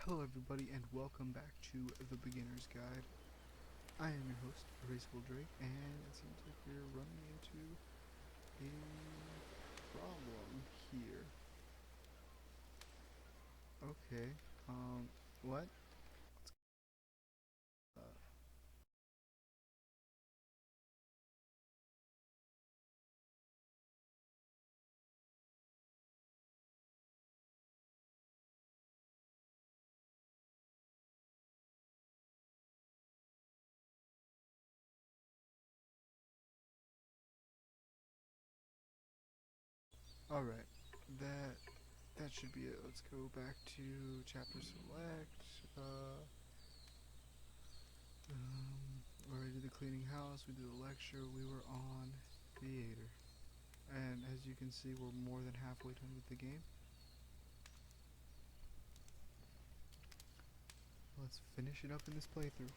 Hello everybody and welcome back to The Beginner's Guide. I am your host, Erasable Drake, and it seems like we're running into a problem here. Okay, what? Uh, Alright, that should be it. Let's go back to chapter select, where we did the cleaning house, we did the lecture, we were on theater. And as you can see, we're more than halfway done with the game. Let's finish it up in this playthrough.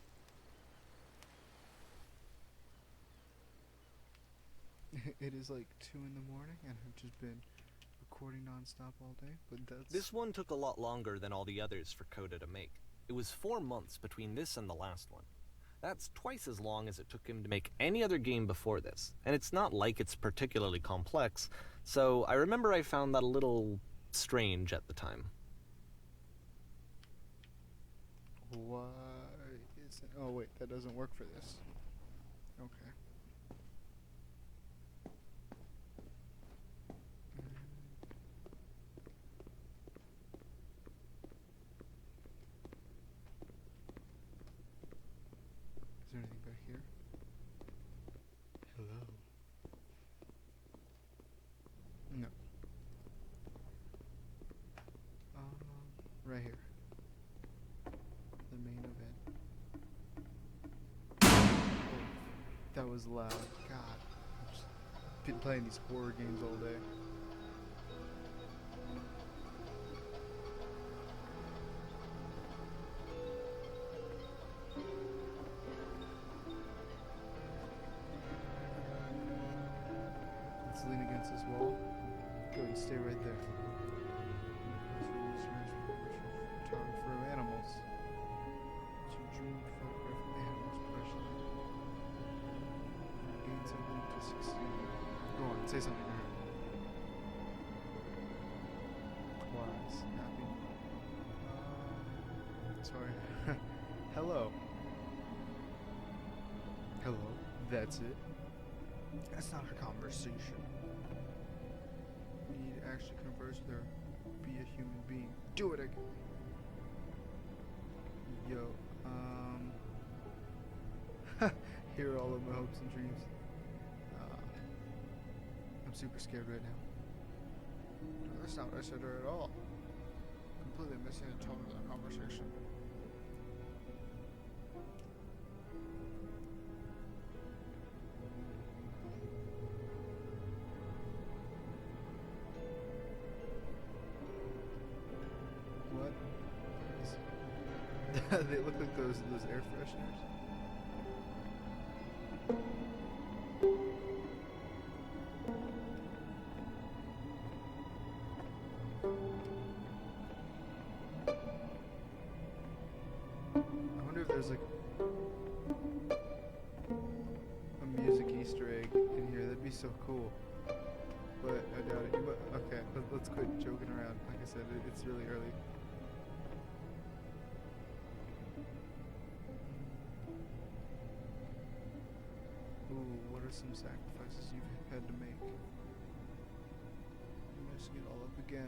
It is like 2 in the morning and I've just been recording non-stop all day, but This one took a lot longer than all the others for Coda to make. It was 4 months between this and the last one. That's twice as long as it took him to make any other game before this, and it's not like it's particularly complex, so I remember I found that a little strange at the time. Why is it? Oh wait, that doesn't work for this. Okay. Is there anything back here? Hello. No. Right here. The main event. Oh, that was loud. God. I've just been playing these horror games all day. Let's lean against this wall. Go and stay right there. Photographer of animals. To dream photograph of animals personally. Gain something to succeed. Go on, say something to her. Wise, happy. Sorry. Hello. Hello. That's it. That's not a conversation. You need to actually converse with her. Be a human being. Do it again. Yo, here are all of my hopes and dreams. I'm super scared right now. No, that's not what I said to her at all. Completely missing the tone of the conversation. What? They look like those air fresheners. I wonder if there's like a music Easter egg in here. That'd be so cool. But I doubt it. But okay, let's quit joking around. Like I said, it's really early. Ooh, what are some sacrifices you've had to make? You're messing it all up again.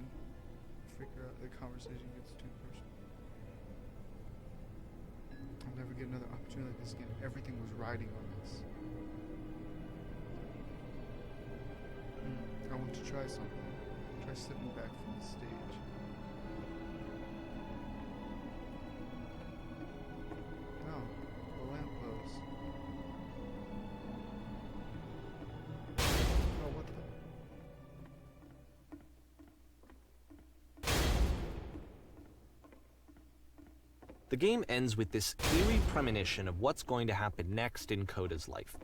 Figure out the conversation gets too personal. I'll never get another opportunity like this again. Everything was riding on this. I want to try something. Try stepping back from the stage. No, the lamppost. Oh, what the? The game ends with this eerie premonition of what's going to happen next in Coda's life.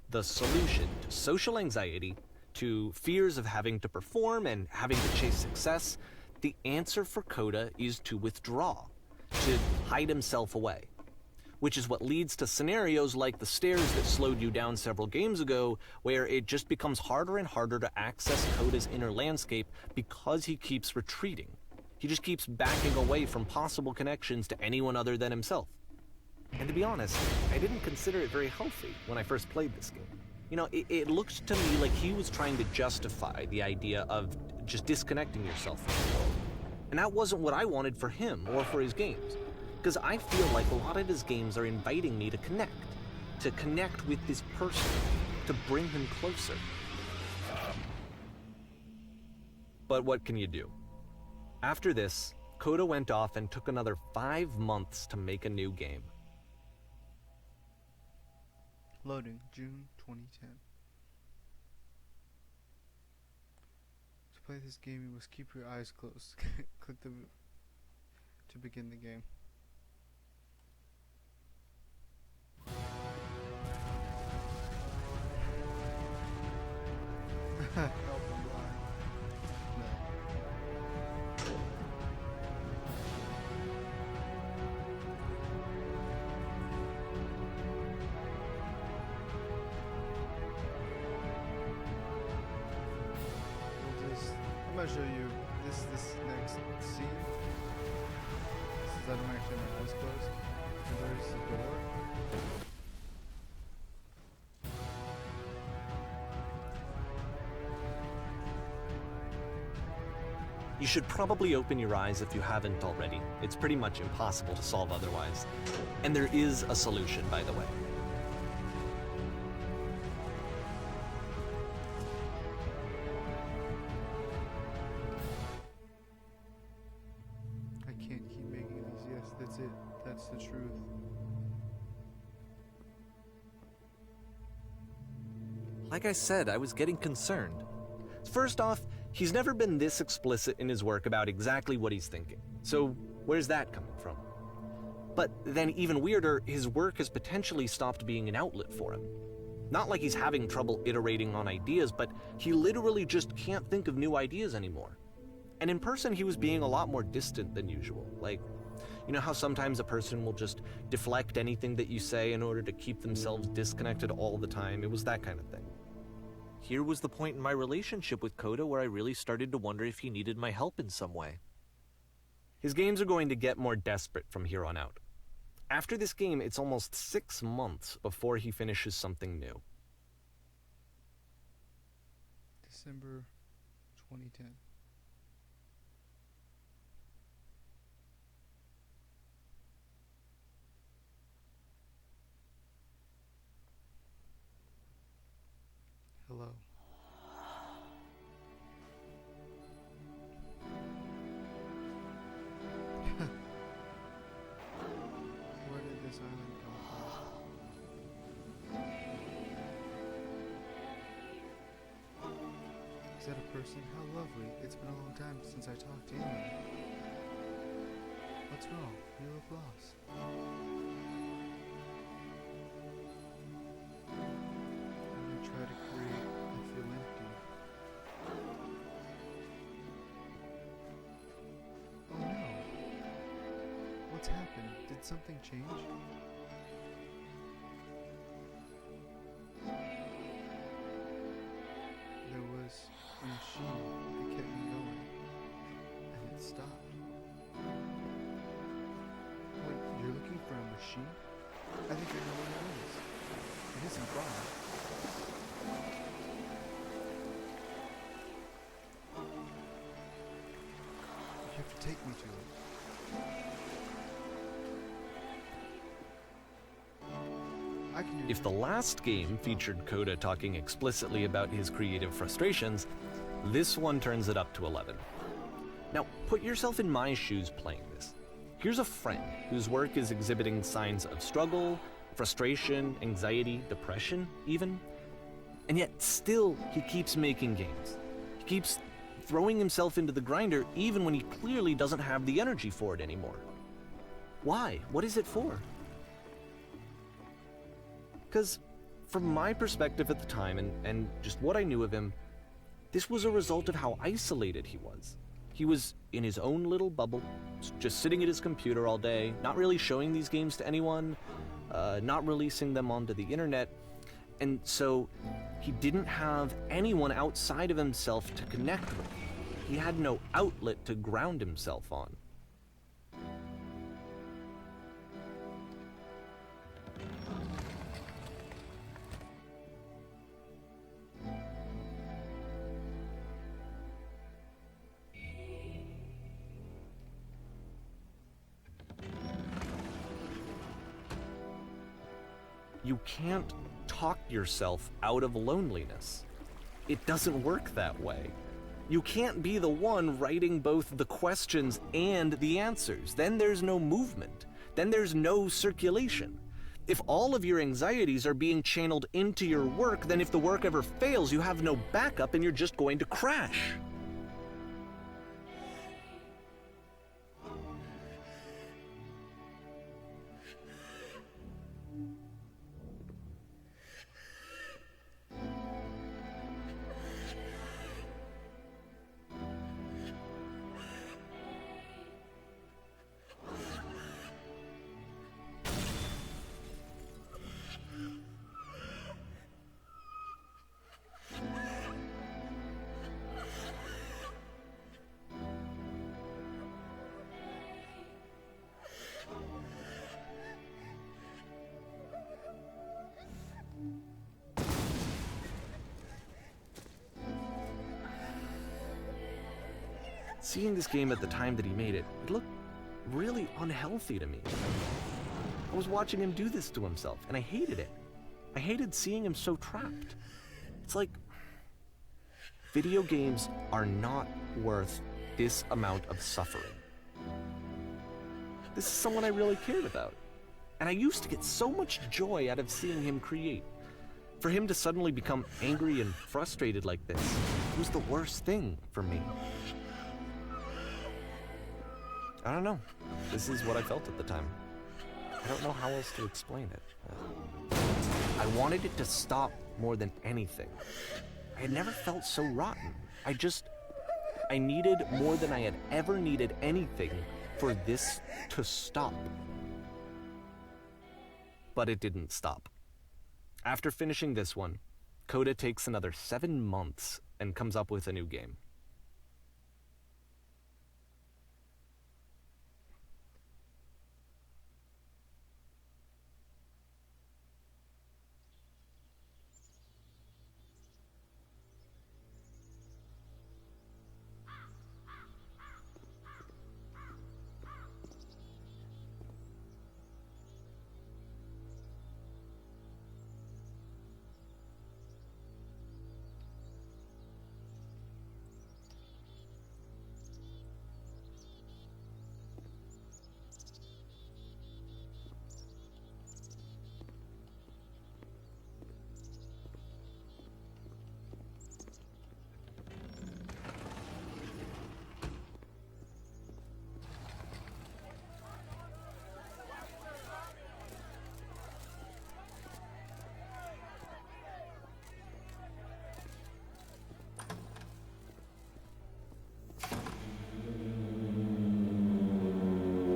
The solution to social anxiety, to fears of having to perform and having to chase success, the answer for Coda is to withdraw. to hide himself away. Which is what leads to scenarios like the stairs that slowed you down several games ago, where it just becomes harder and harder to access Coda's inner landscape because he keeps retreating. He just keeps backing away from possible connections to anyone other than himself. And to be honest, I didn't consider it very healthy when I first played this game. You know, it looked to me like he was trying to justify the idea of just disconnecting yourself from the world. And that wasn't what I wanted for him or for his games. Because I feel like a lot of his games are inviting me to connect with this person, to bring him closer. But what can you do? After this, Coda went off and took another 5 months to make a new game. Loading, June 2010. To play this game, you must keep your eyes closed. Click to begin the game. Help, I'm blind. No. I'm gonna show you this next scene. This is I don't actually have my eyes closed. So there's the door. You should probably open your eyes if you haven't already. It's pretty much impossible to solve otherwise. And there is a solution, by the way. I can't keep making these. Yes, that's it. That's the truth. Like I said, I was getting concerned. First off, he's never been this explicit in his work about exactly what he's thinking. So where's that coming from? But then even weirder, his work has potentially stopped being an outlet for him. Not like he's having trouble iterating on ideas, but he literally just can't think of new ideas anymore. And in person, he was being a lot more distant than usual. Like, you know how sometimes a person will just deflect anything that you say in order to keep themselves disconnected all the time? It was that kind of thing. Here was the point in my relationship with Coda where I really started to wonder if he needed my help in some way. His games are going to get more desperate from here on out. After this game, it's almost 6 months before he finishes something new. December 2010. Hello. Where did this island come from? Is that a person? How lovely. It's been a long time since I talked to anyone. What's wrong? You look lost. Try to create, I feel empty. Oh no! What's happened? Did something change? There was a machine that kept me going, and it stopped. Wait, you're looking for a machine? I think I know what it is. It isn't wrong. You have to take me to it. I can do If the last game featured Coda talking explicitly about his creative frustrations, this one turns it up to 11. Now, put yourself in my shoes playing this. Here's a friend whose work is exhibiting signs of struggle, frustration, anxiety, depression, even. And yet, still, he keeps making games. He keeps throwing himself into the grinder even when he clearly doesn't have the energy for it anymore. Why? What is it for? Because from my perspective at the time and just what I knew of him, this was a result of how isolated he was. He was in his own little bubble, just sitting at his computer all day, not really showing these games to anyone, not releasing them onto the internet, and so he didn't have anyone outside of himself to connect with. He had no outlet to ground himself on. You can't talk yourself out of loneliness. It doesn't work that way. You can't be the one writing both the questions and the answers. Then there's no movement. Then there's no circulation. If all of your anxieties are being channeled into your work, then if the work ever fails, you have no backup and you're just going to crash. Seeing this game at the time that he made it, it looked really unhealthy to me. I was watching him do this to himself, and I hated it. I hated seeing him so trapped. It's like, video games are not worth this amount of suffering. This is someone I really cared about. And I used to get so much joy out of seeing him create. For him to suddenly become angry and frustrated like this was the worst thing for me. I don't know. This is what I felt at the time. I don't know how else to explain it. I wanted it to stop more than anything. I had never felt so rotten. I needed more than I had ever needed anything for this to stop. But it didn't stop. After finishing this one, Coda takes another 7 months and comes up with a new game.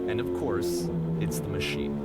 And of course, it's the machine.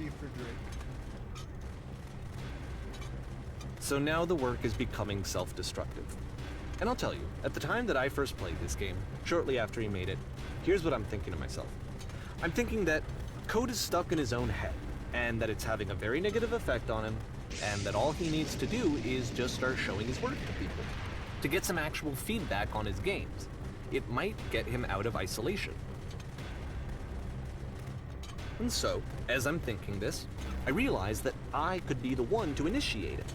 happy for Drake. So now the work is becoming self-destructive. And I'll tell you, at the time that I first played this game, shortly after he made it, here's what I'm thinking to myself. I'm thinking that code is stuck in his own head, and that it's having a very negative effect on him, and that all he needs to do is just start showing his work to people, to get some actual feedback on his games. It might get him out of isolation. And so, as I'm thinking this, I realize that I could be the one to initiate it.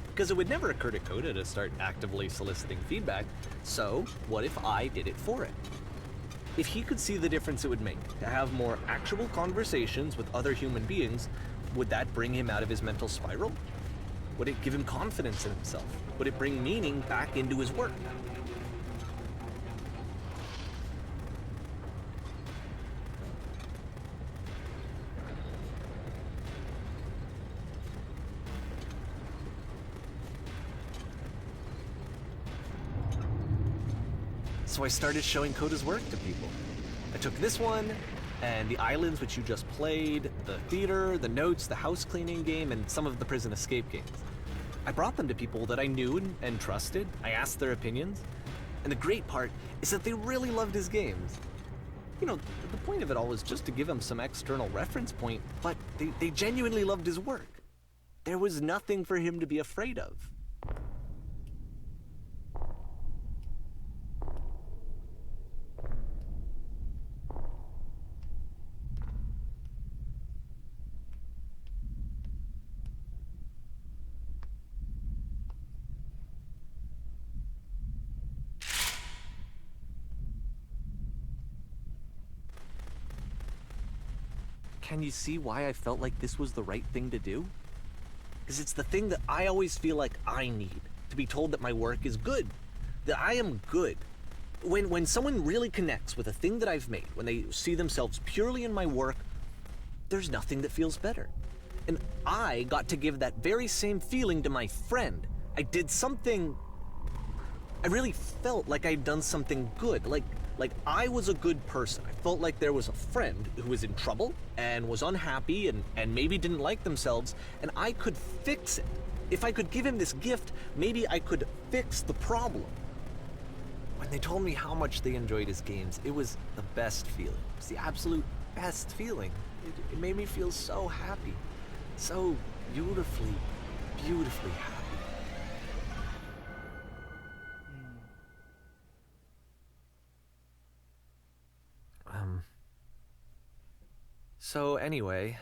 Because it would never occur to Coda to start actively soliciting feedback, so what if I did it for it? If he could see the difference it would make to have more actual conversations with other human beings, would that bring him out of his mental spiral? Would it give him confidence in himself? Would it bring meaning back into his work? So I started showing Coda's work to people. I took this one, and the islands which you just played, the theater, the notes, the house cleaning game, and some of the prison escape games. I brought them to people that I knew and trusted. I asked their opinions. And the great part is that they really loved his games. You know, the point of it all was just to give him some external reference point, but they genuinely loved his work. There was nothing for him to be afraid of. Can you see why I felt like this was the right thing to do? Because it's the thing that I always feel like I need, to be told that my work is good, that I am good. When someone really connects with a thing that I've made, when they see themselves purely in my work, there's nothing that feels better. And I got to give that very same feeling to my friend. I did something... I really felt like I'd done something good, like I was a good person. I felt like there was a friend who was in trouble and was unhappy and maybe didn't like themselves, and I could fix it. If I could give him this gift, maybe I could fix the problem. When they told me how much they enjoyed his games, it was the best feeling. It was the absolute best feeling. It made me feel so happy. So beautifully, beautifully happy. So anyway,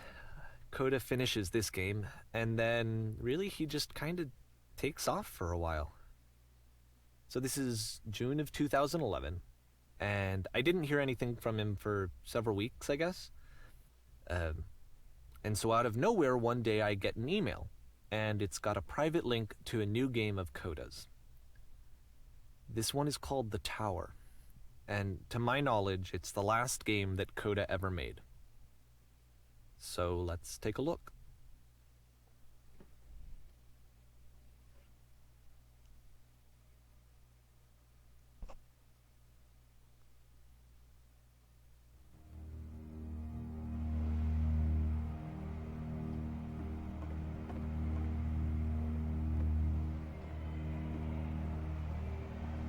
Coda finishes this game, and then really he just kind of takes off for a while. So this is June of 2011, and I didn't hear anything from him for several weeks, I guess. And so out of nowhere, one day I get an email, and it's got a private link to a new game of Coda's. This one is called The Tower, and to my knowledge, it's the last game that Coda ever made. So let's take a look.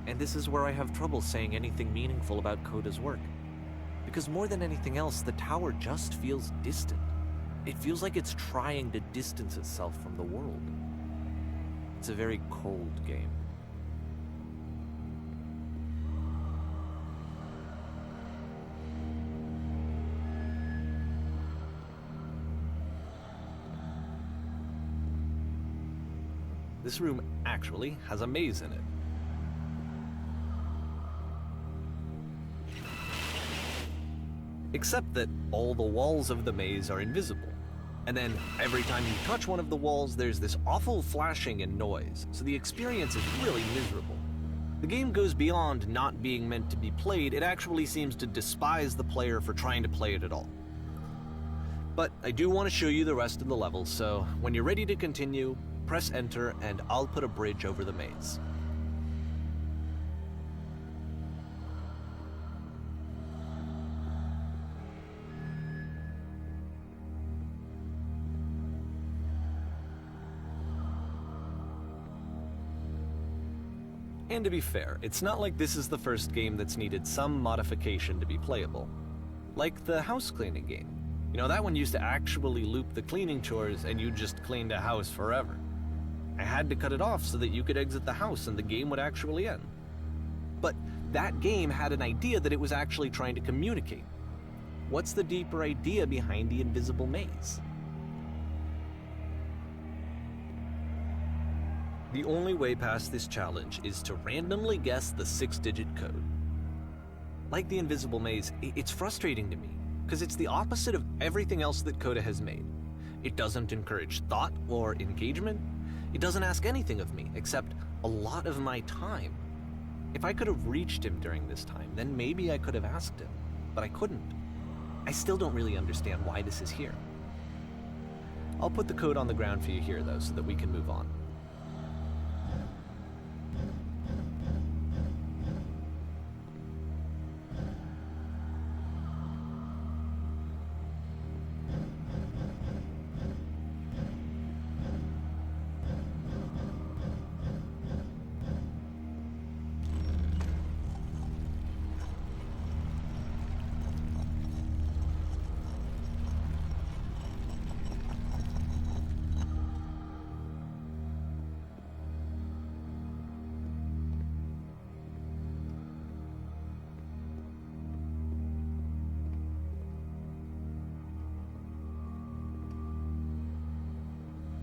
And this is where I have trouble saying anything meaningful about Coda's work. Because more than anything else, the tower just feels distant. It feels like it's trying to distance itself from the world. It's a very cold game. This room actually has a maze in it. Except that all the walls of the maze are invisible. And then every time you touch one of the walls, there's this awful flashing and noise, so the experience is really miserable. The game goes beyond not being meant to be played, it actually seems to despise the player for trying to play it at all. But I do want to show you the rest of the levels, so when you're ready to continue, press enter and I'll put a bridge over the maze. And to be fair, it's not like this is the first game that's needed some modification to be playable. Like the house cleaning game. You know, that one used to actually loop the cleaning chores and you just cleaned a house forever. I had to cut it off so that you could exit the house and the game would actually end. But that game had an idea that it was actually trying to communicate. What's the deeper idea behind the invisible maze? The only way past this challenge is to randomly guess the 6-digit code. Like the invisible maze, it's frustrating to me, because it's the opposite of everything else that Coda has made. It doesn't encourage thought or engagement. It doesn't ask anything of me, except a lot of my time. If I could have reached him during this time, then maybe I could have asked him, but I couldn't. I still don't really understand why this is here. I'll put the code on the ground for you here, though, so that we can move on.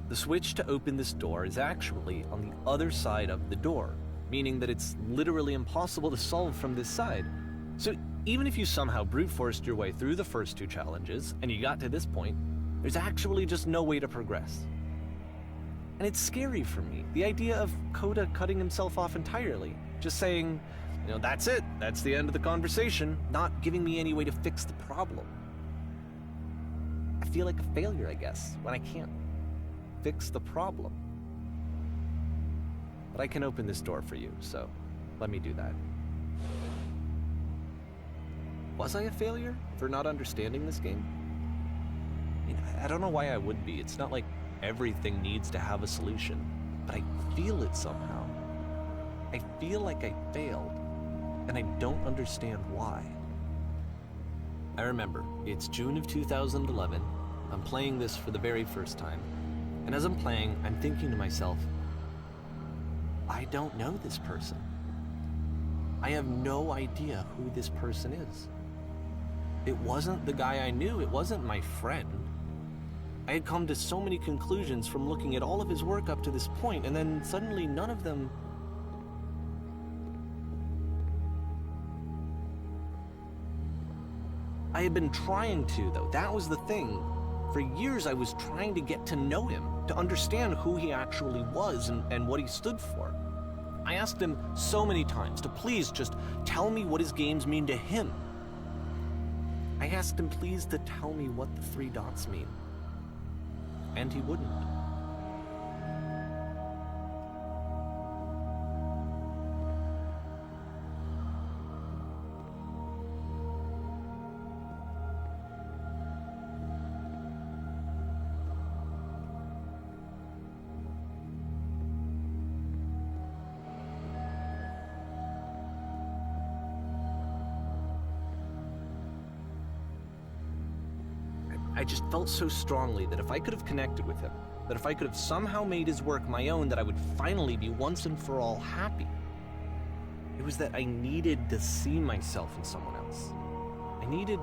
The switch to open this door is actually on the other side of the door, meaning that it's literally impossible to solve from this side. So even if you somehow brute forced your way through the first 2 challenges and you got to this point, there's actually just no way to progress. And it's scary for me, the idea of Coda cutting himself off entirely, just saying, you know, that's it, that's the end of the conversation, not giving me any way to fix the problem. I feel like a failure, I guess, when I can't fix the problem. But I can open this door for you, so let me do that. Was I a failure for not understanding this game? I mean, I don't know why I would be. It's not like everything needs to have a solution, but I feel it somehow. I feel like I failed, and I don't understand why. I remember, it's June of 2011. I'm playing this for the very first time. And as I'm playing, I'm thinking to myself, I don't know this person. I have no idea who this person is. It wasn't the guy I knew, it wasn't my friend. I had come to so many conclusions from looking at all of his work up to this point, and then suddenly none of them... I had been trying to, though. That was the thing. For years, I was trying to get to know him, to understand who he actually was and what he stood for. I asked him so many times to please just tell me what his games mean to him. I asked him please to tell me what the 3 dots mean. And he wouldn't. I just felt so strongly that if I could have connected with him, that if I could have somehow made his work my own, that I would finally be once and for all happy. It was that I needed to see myself in someone else. I needed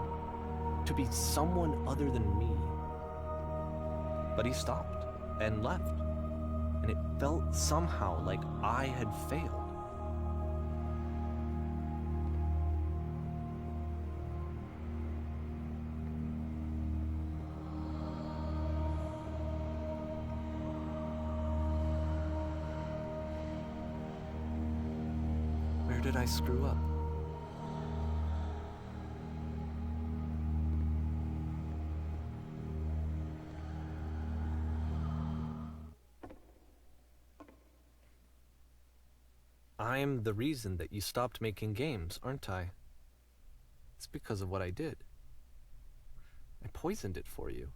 to be someone other than me. But he stopped and left, and it felt somehow like I had failed. Where did I screw up? I'm the reason that you stopped making games, aren't I? It's because of what I did. I poisoned it for you.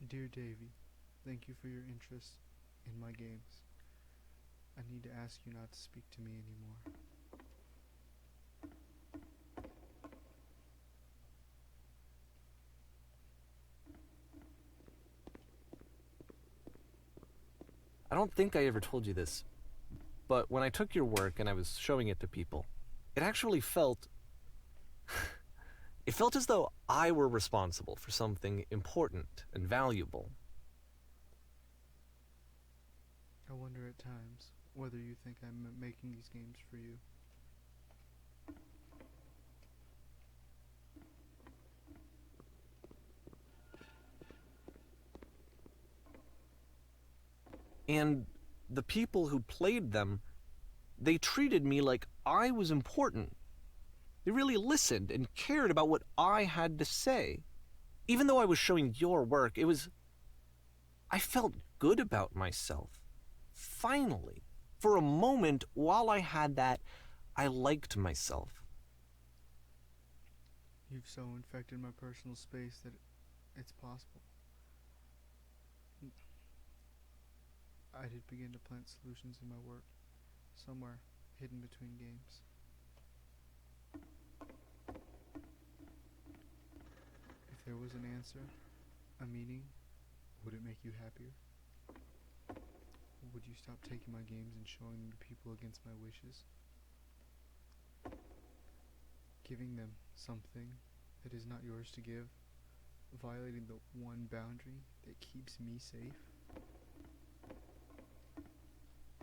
Dear Davy, thank you for your interest in my games. I need to ask you not to speak to me anymore. I don't think I ever told you this, but when I took your work and I was showing it to people, it actually felt... it felt as though I were responsible for something important and valuable. I wonder at times whether you think I'm making these games for you. And the people who played them, they treated me like I was important. They really listened and cared about what I had to say. Even though I was showing your work, I felt good about myself. Finally, for a moment, while I had that, I liked myself. You've so infected my personal space that it's possible. I did begin to plant solutions in my work, somewhere hidden between games. If there was an answer, a meaning, would it make you happier? Would you stop taking my games and showing them to people against my wishes? Giving them something that is not yours to give, violating the one boundary that keeps me safe?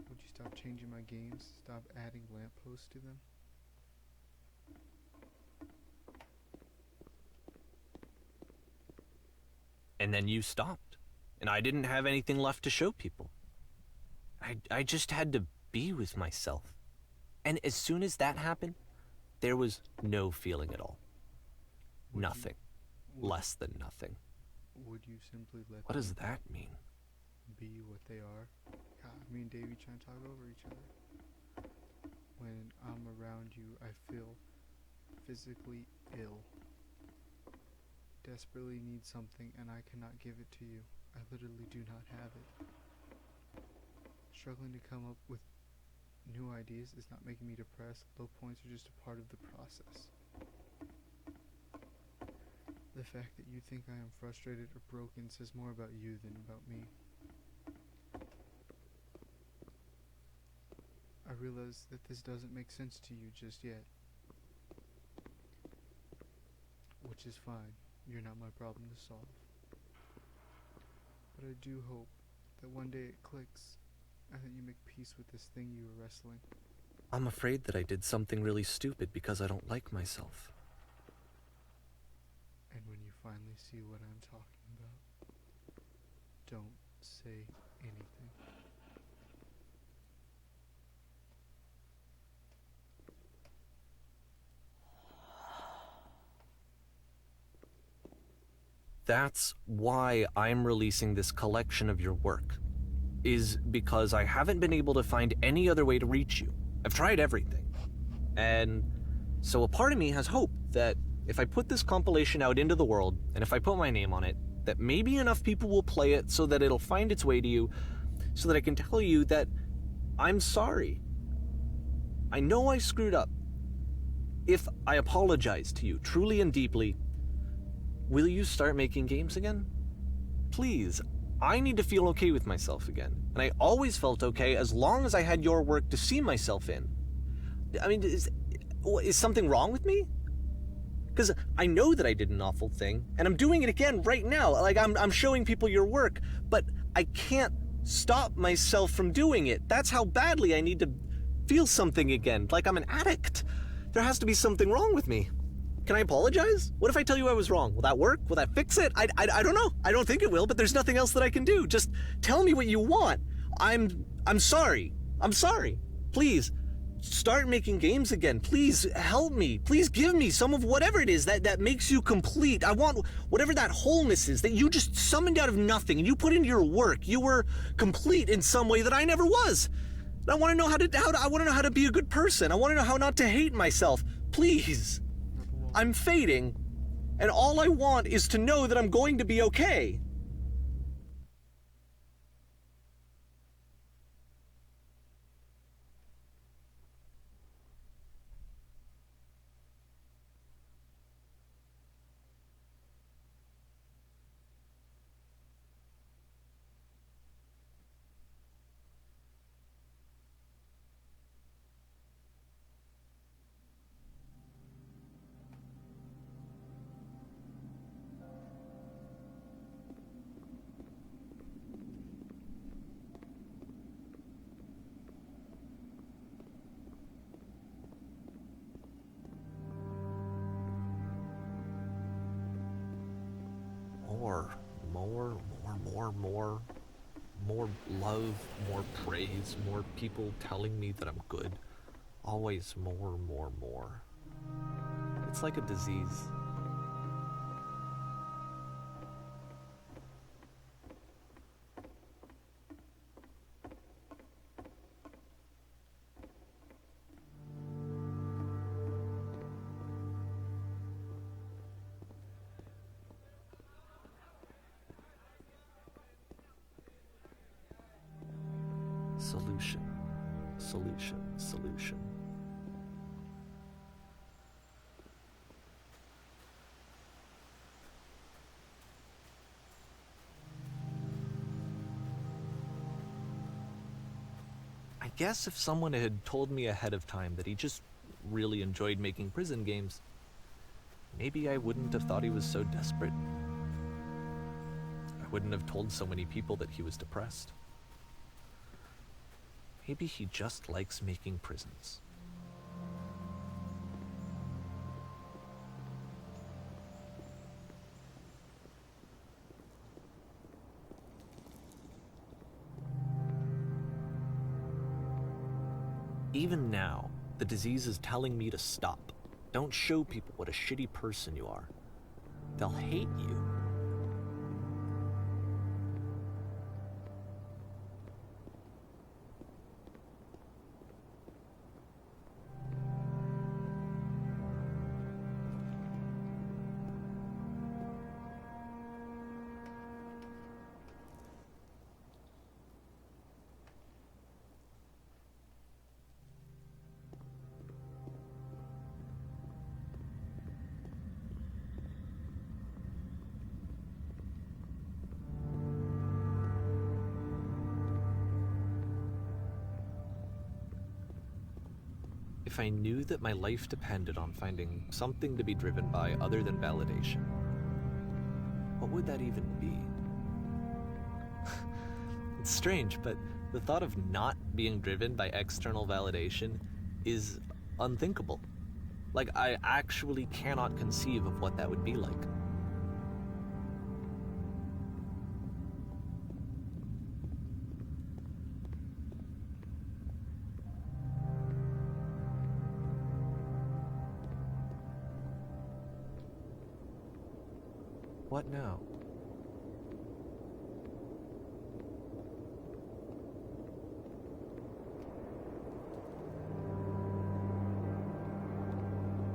Would you stop changing my games, stop adding lampposts to them? And then you stopped, and I didn't have anything left to show people. I just had to be with myself. And as soon as that happened, there was no feeling at all. Nothing. Less than nothing. Would you simply let What does that mean? be what they are? God, me and Davey trying to talk over each other. When I'm around you, I feel physically ill. Desperately need something and I cannot give it to you. I literally do not have it. Struggling to come up with new ideas is not making me depressed. Low points are just a part of the process. The fact that you think I am frustrated or broken says more about you than about me. I realize that this doesn't make sense to you just yet. Which is fine. You're not my problem to solve. But I do hope that one day it clicks and that you make peace with this thing you were wrestling. I'm afraid that I did something really stupid because I don't like myself. And when you finally see what I'm talking about, don't say anything. That's why I'm releasing this collection of your work, is because I haven't been able to find any other way to reach you. I've tried everything. And so a part of me has hope that if I put this compilation out into the world, and if I put my name on it, that maybe enough people will play it so that it'll find its way to you, so that I can tell you that I'm sorry. I know I screwed up. If I apologize to you truly and deeply, will you start making games again? Please, I need to feel okay with myself again. And I always felt okay as long as I had your work to see myself in. I mean, is something wrong with me? Because I know that I did an awful thing, and I'm doing it again right now. Like, I'm showing people your work, but I can't stop myself from doing it. That's how badly I need to feel something again, like I'm an addict. There has to be something wrong with me. Can I apologize? What if I tell you I was wrong? Will that work? Will that fix it? I don't know. I don't think it will, but there's nothing else that I can do. Just tell me what you want. I'm sorry. I'm sorry. Please, start making games again. Please help me. Please give me some of whatever it is that makes you complete. I want whatever that wholeness is that you just summoned out of nothing and you put into your work. You were complete in some way that I never was. And I want to know I want to know how to be a good person. I want to know how not to hate myself. Please. I'm fading, and all I want is to know that I'm going to be okay. more, more love, more praise, more people telling me that I'm good. Always more. It's like a disease. Solution. I guess if someone had told me ahead of time that he just really enjoyed making prison games, maybe I wouldn't have thought he was so desperate. I wouldn't have told so many people that he was depressed. Maybe he just likes making prisons. Even now, the disease is telling me to stop. Don't show people what a shitty person you are. They'll hate you. If I knew that my life depended on finding something to be driven by other than validation, what would that even be? It's strange, but the thought of not being driven by external validation is unthinkable. Like, I actually cannot conceive of what that would be like. What now?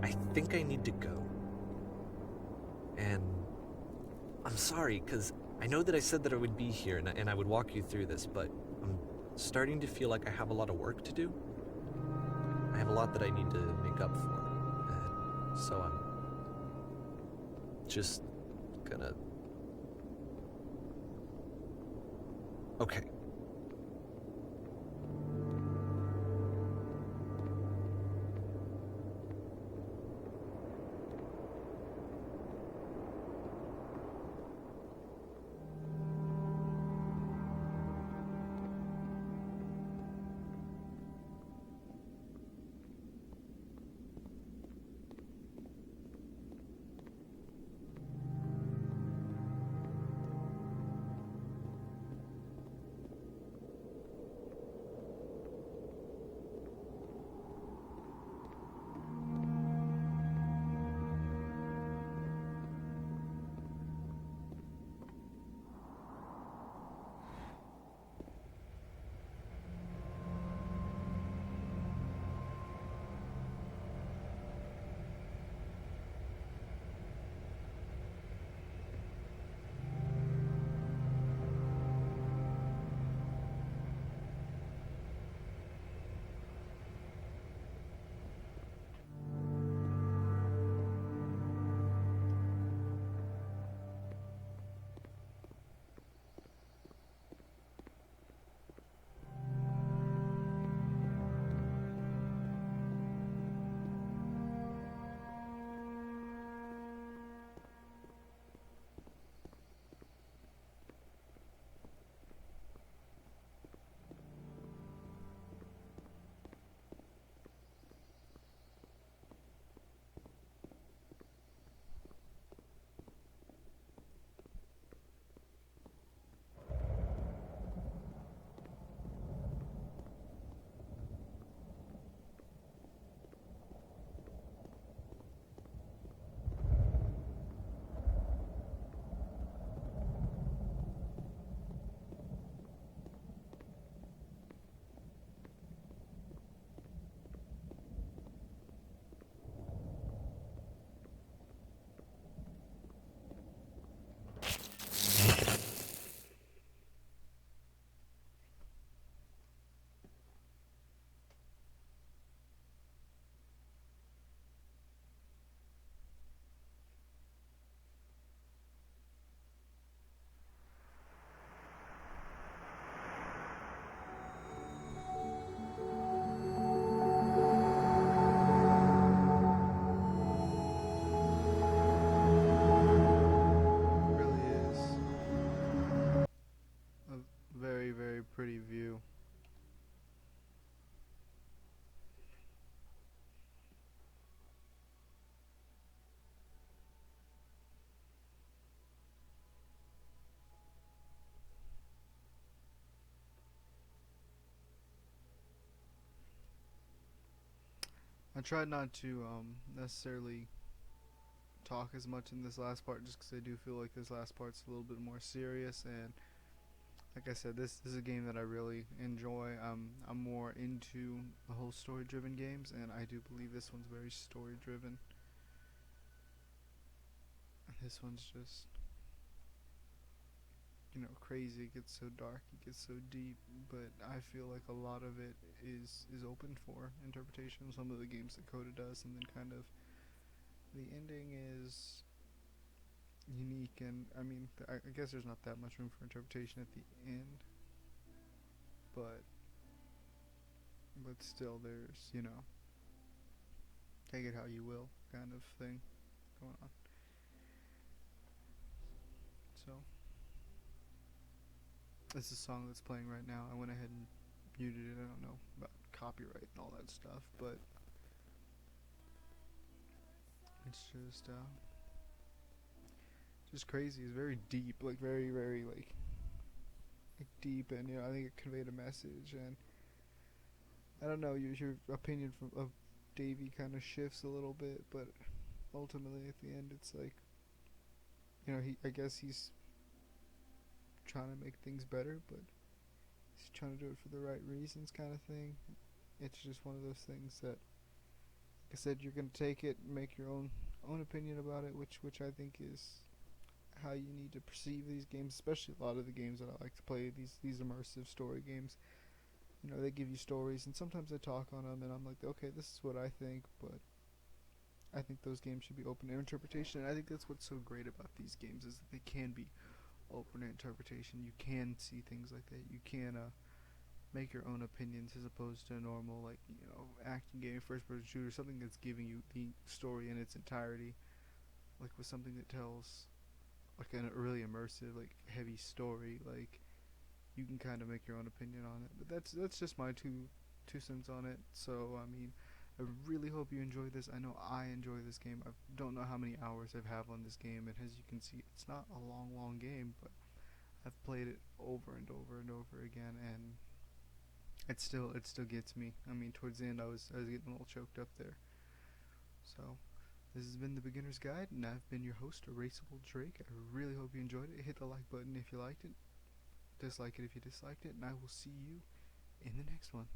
I think I need to go. And I'm sorry, because I know that I said that I would be here and I would walk you through this, but I'm starting to feel like I have a lot of work to do. I have a lot that I need to make up for. And so I'm just gonna... Okay. I tried not to necessarily talk as much in this last part, just because I do feel like this last part's a little bit more serious. And like I said, this is a game that I really enjoy. I'm more into the whole story-driven games, and I do believe this one's very story-driven. This one's just, crazy. It gets so dark, it gets so deep, but I feel like a lot of it is open for interpretation. Some of the games that Coda does, and then kind of the ending is unique. And I mean, I guess there's not that much room for interpretation at the end, but still, there's take it how you will kind of thing going on. So this is a song that's playing right now. I went ahead and muted it. I don't know about copyright and all that stuff, but it's just crazy. It's very deep, like very very like deep, and I think it conveyed a message. And I don't know, your opinion of Davy kind of shifts a little bit, but ultimately at the end it's like, I guess he's trying to make things better, but he's trying to do it for the right reasons, kind of thing. It's just one of those things that, like I said, you're gonna take it and make your own opinion about it, which I think is how you need to perceive these games, especially a lot of the games that I like to play, these immersive story games. They give you stories, and sometimes I talk on them, and I'm like, okay, this is what I think, but I think those games should be open to interpretation. And I think that's what's so great about these games, is that they can be open to interpretation. You can see things like that. You can make your own opinions, as opposed to a normal, like, action game, first person shooter, something that's giving you the story in its entirety. Like with something that tells like a really immersive, like heavy story, like you can kind of make your own opinion on it. But that's just my two cents on it. So I mean, I really hope you enjoyed this. I know I enjoy this game. I don't know how many hours I've had on this game, and as you can see, it's not a long game, but I've played it over and over and over again, and it still gets me. I mean, towards the end, I was getting a little choked up there. So this has been the Beginner's Guide, and I've been your host, Erasable Drake. I really hope you enjoyed it. Hit the like button if you liked it, dislike it if you disliked it, and I will see you in the next one.